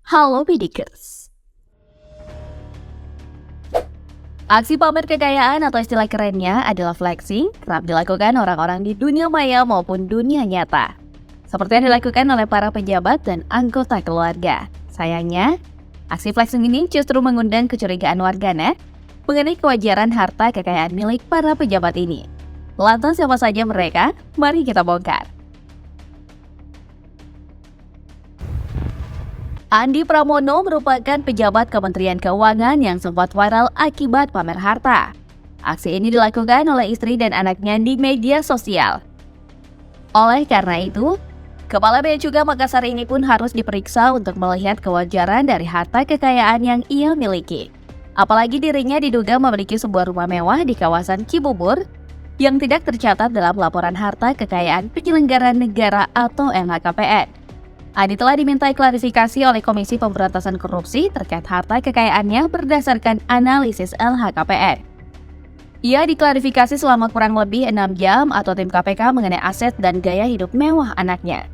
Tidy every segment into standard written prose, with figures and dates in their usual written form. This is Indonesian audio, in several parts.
Halo Bidikers. Aksi pamer kekayaan atau istilah kerennya adalah flexing kerap dilakukan orang-orang di dunia maya maupun dunia nyata. Seperti yang dilakukan oleh para pejabat dan anggota keluarga. Sayangnya, aksi flexing ini justru mengundang kecurigaan warganet mengenai kewajaran harta kekayaan milik para pejabat ini. Lantas siapa saja mereka? Mari kita bongkar. Andi Pramono merupakan pejabat Kementerian Keuangan yang sempat viral akibat pamer harta. Aksi ini dilakukan oleh istri dan anaknya di media sosial. Oleh karena itu, Kepala Bea Cukai Makassar ini pun harus diperiksa untuk melihat kewajaran dari harta kekayaan yang ia miliki. Apalagi dirinya diduga memiliki sebuah rumah mewah di kawasan Cibubur yang tidak tercatat dalam laporan harta kekayaan penyelenggara negara atau LHKPN. Andi telah dimintai klarifikasi oleh Komisi Pemberantasan Korupsi terkait harta kekayaannya berdasarkan analisis LHKPN. Ia diklarifikasi selama kurang lebih 6 jam atau tim KPK mengenai aset dan gaya hidup mewah anaknya.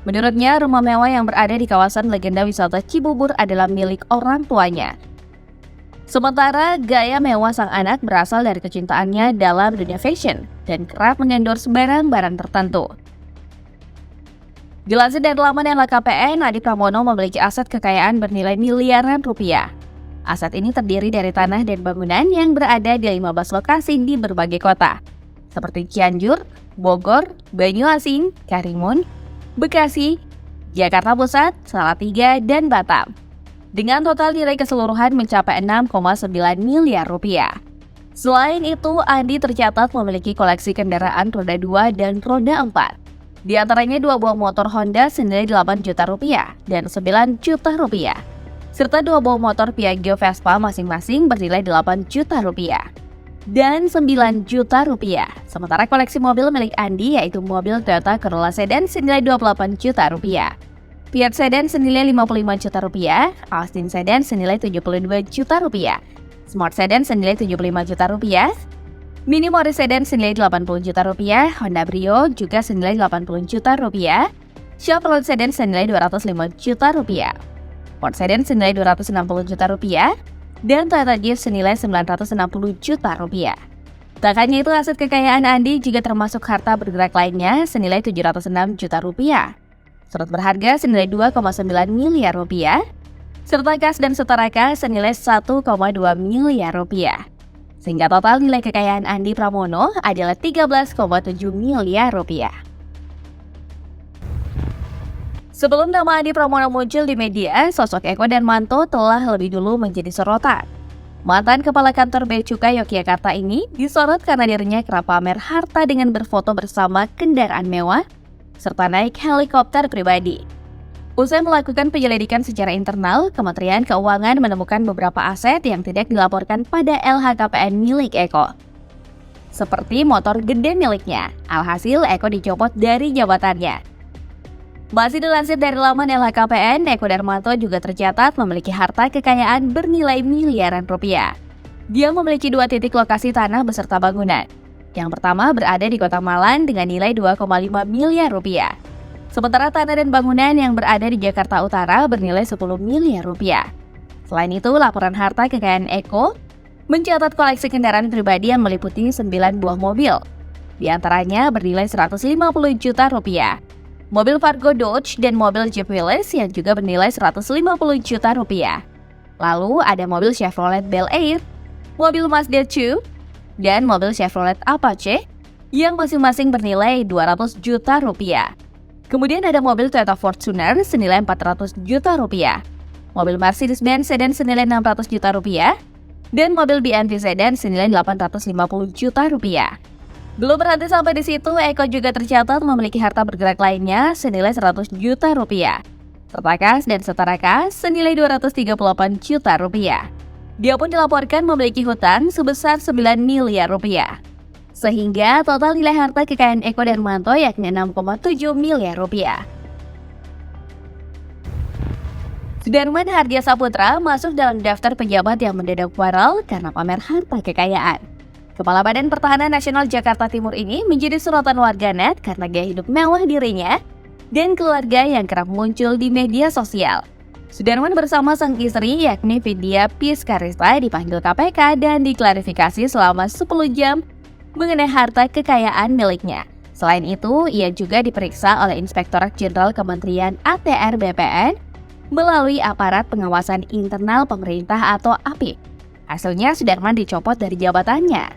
Menurutnya, rumah mewah yang berada di kawasan legenda wisata Cibubur adalah milik orang tuanya. Sementara gaya mewah sang anak berasal dari kecintaannya dalam dunia fashion dan kerap mengendorse barang-barang tertentu. Dilansir dari laman LHKPN, Andi Pramono memiliki aset kekayaan bernilai miliaran rupiah. Aset ini terdiri dari tanah dan bangunan yang berada di 15 lokasi di berbagai kota, seperti Cianjur, Bogor, Banyuasin, Karimun, Bekasi, Jakarta Pusat, Salatiga, dan Batam. Dengan total nilai keseluruhan mencapai 6,9 miliar rupiah. Selain itu, Andi tercatat memiliki koleksi kendaraan roda 2 dan roda 4. Di antaranya 2 buah motor Honda senilai 8 juta rupiah dan 9 juta rupiah, serta 2 buah motor Piaggio Vespa masing-masing bernilai 8 juta rupiah dan 9 juta rupiah. Sementara koleksi mobil milik Andi yaitu mobil Toyota Corolla Sedan senilai 28 juta rupiah, Fiat Sedan senilai 55 juta rupiah, Austin Sedan senilai 72 juta rupiah, Smart Sedan senilai 75 juta rupiah, Mini Morris Sedan senilai 80 juta rupiah, Honda Brio juga senilai 80 juta rupiah, Chevrolet Sedan senilai 205 juta rupiah, Ford Sedan senilai 260 juta rupiah, dan Toyota Jeep senilai 960 juta rupiah. Tak hanya itu, aset kekayaan Andi juga termasuk harta bergerak lainnya senilai 706 juta rupiah, surat berharga senilai 2,9 miliar rupiah, serta kas dan setara kas senilai 1,2 miliar rupiah. Sehingga total nilai kekayaan Andi Pramono adalah 13,7 miliar rupiah. Sebelum nama Andi Pramono muncul di media, sosok Eko Darmanto telah lebih dulu menjadi sorotan. Mantan Kepala Kantor Bea Cukai Yogyakarta ini disorot karena dirinya kerap pamer harta dengan berfoto bersama kendaraan mewah, serta naik helikopter pribadi. Usai melakukan penyelidikan secara internal, Kementerian Keuangan menemukan beberapa aset yang tidak dilaporkan pada LHKPN milik Eko. Seperti motor gede miliknya, alhasil Eko dicopot dari jabatannya. Masih dilansir dari laman LHKPN, Eko Darmanto juga tercatat memiliki harta kekayaan bernilai miliaran rupiah. Dia memiliki 2 titik lokasi tanah beserta bangunan. Yang pertama berada di Kota Malang dengan nilai 2,5 miliar rupiah. Sementara tanah dan bangunan yang berada di Jakarta Utara bernilai 10 miliar rupiah. Selain itu, laporan harta kekayaan Eko mencatat koleksi kendaraan pribadi yang meliputi 9 buah mobil. Di antaranya bernilai 150 juta rupiah. Mobil Fargo Dodge dan mobil Jeep Willys yang juga bernilai 150 juta rupiah. Lalu ada mobil Chevrolet Bel Air, mobil Mazda 2, dan mobil Chevrolet Apache yang masing-masing bernilai 200 juta rupiah. Kemudian ada mobil Toyota Fortuner senilai 400 juta rupiah, mobil Mercedes-Benz Sedan senilai 600 juta rupiah, dan mobil BMW Sedan senilai 850 juta rupiah. Belum berhenti sampai di situ, Eko juga tercatat memiliki harta bergerak lainnya senilai 100 juta rupiah, serta kas dan setara kas senilai 238 juta rupiah. Dia pun dilaporkan memiliki hutang sebesar 9 miliar rupiah. Sehingga total nilai harta kekayaan Eko Darmanto yakni 6,7 miliar rupiah. Sudarman Hardja Saputra masuk dalam daftar pejabat yang mendadak viral karena pamer harta kekayaan. Kepala Badan Pertahanan Nasional Jakarta Timur ini menjadi sorotan warganet karena gaya hidup mewah dirinya dan keluarga yang kerap muncul di media sosial. Sudarman bersama sang istri yakni Vidya Piskarista dipanggil KPK dan diklarifikasi selama 10 jam mengenai harta kekayaan miliknya. Selain itu, ia juga diperiksa oleh Inspektorat Jenderal Kementerian ATR BPN melalui aparat pengawasan internal pemerintah atau API. Hasilnya, Sudarman dicopot dari jabatannya.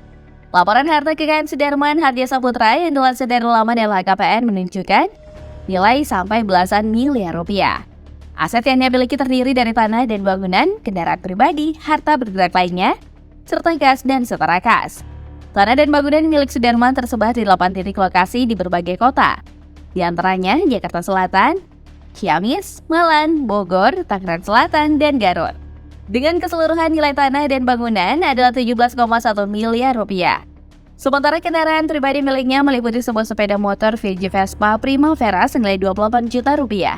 Laporan harta kekayaan Sudarman Hardja Saputra yang dilansir dari laman LHKPN menunjukkan nilai sampai belasan miliar rupiah. Aset yang dia miliki terdiri dari tanah dan bangunan, kendaraan pribadi, harta bergerak lainnya, serta gas dan setara kas. Tanah dan bangunan milik Sudarman tersebar di 8 titik lokasi di berbagai kota. Di antaranya Jakarta Selatan, Ciamis, Malang, Bogor, Tangerang Selatan, dan Garut. Dengan keseluruhan nilai tanah dan bangunan adalah 17,1 miliar rupiah. Sementara kendaraan pribadi miliknya meliputi sebuah sepeda motor VJ Vespa Primavera senilai 28 juta rupiah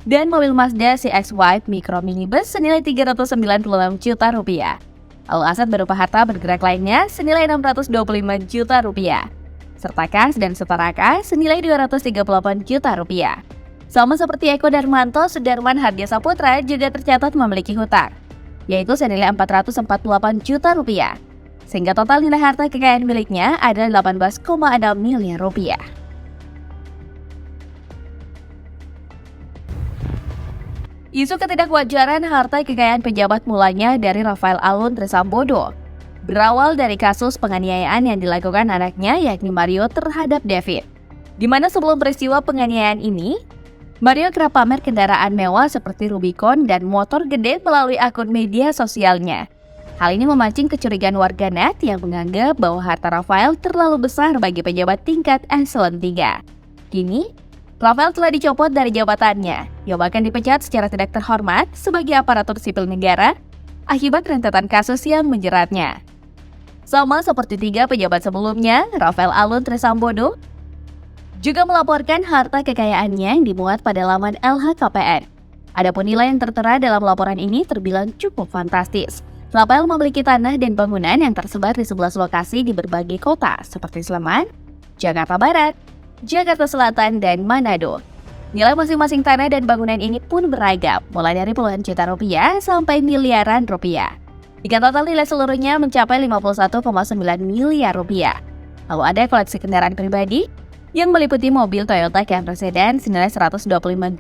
dan mobil Mazda CX-5 Micro Minibus senilai 396 juta rupiah. Lalu aset berupa harta bergerak lainnya senilai 625 juta rupiah, serta kas dan setara kas senilai 238 juta rupiah. Sama seperti Eko Darmanto, Sudarman Hardja Saputra juga tercatat memiliki hutang, yaitu senilai 448 juta rupiah, sehingga total nilai harta kekayaan miliknya adalah 18,6 miliar rupiah. Isu ketidakwajaran harta kekayaan pejabat mulanya dari Rafael Alun Trisambodo. Berawal dari kasus penganiayaan yang dilakukan anaknya yakni Mario terhadap David. Di mana sebelum peristiwa penganiayaan ini, Mario kerap pamer kendaraan mewah seperti Rubicon dan motor gede melalui akun media sosialnya. Hal ini memancing kecurigaan warganet yang menganggap bahwa harta Rafael terlalu besar bagi pejabat tingkat eselon 3. Kini, Rafael telah dicopot dari jabatannya. Ia bahkan dipecat secara tidak terhormat sebagai aparatur sipil negara akibat rentetan kasus yang menjeratnya. Sama seperti 3 pejabat sebelumnya, Rafael Alun Trisambodo juga melaporkan harta kekayaannya yang dimuat pada laman LHKPN. Adapun nilai yang tertera dalam laporan ini terbilang cukup fantastis. Rafael memiliki tanah dan bangunan yang tersebar di 11 lokasi di berbagai kota seperti Sleman, Jakarta Barat, Jakarta Selatan, dan Manado. Nilai masing-masing tanah dan bangunan ini pun beragam, mulai dari puluhan juta rupiah sampai miliaran rupiah. Jika total nilai seluruhnya mencapai 51,9 miliar rupiah. Lalu ada koleksi kendaraan pribadi yang meliputi mobil Toyota Camry sedan senilai 125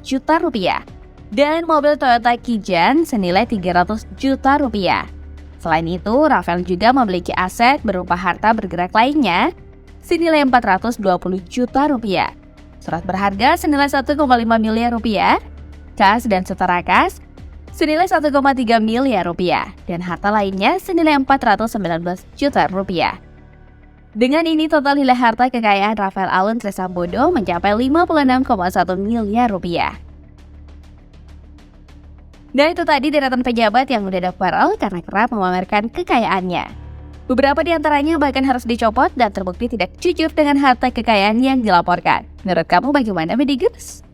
juta rupiah dan mobil Toyota Kijan senilai 300 juta rupiah. Selain itu, Rafael juga memiliki aset berupa harta bergerak lainnya senilai 420 juta rupiah, surat berharga senilai 1,5 miliar rupiah, kas dan setara kas senilai 1,3 miliar rupiah, dan harta lainnya senilai 419 juta rupiah. Dengan ini total nilai harta kekayaan Rafael Alun Trisambodo mencapai 56,1 miliar rupiah. Dan itu tadi deretan pejabat yang mendadak viral karena kerap memamerkan kekayaannya. Beberapa di antaranya bahkan harus dicopot dan terbukti tidak jujur dengan harta kekayaan yang dilaporkan. Menurut kamu bagaimana, Medigers?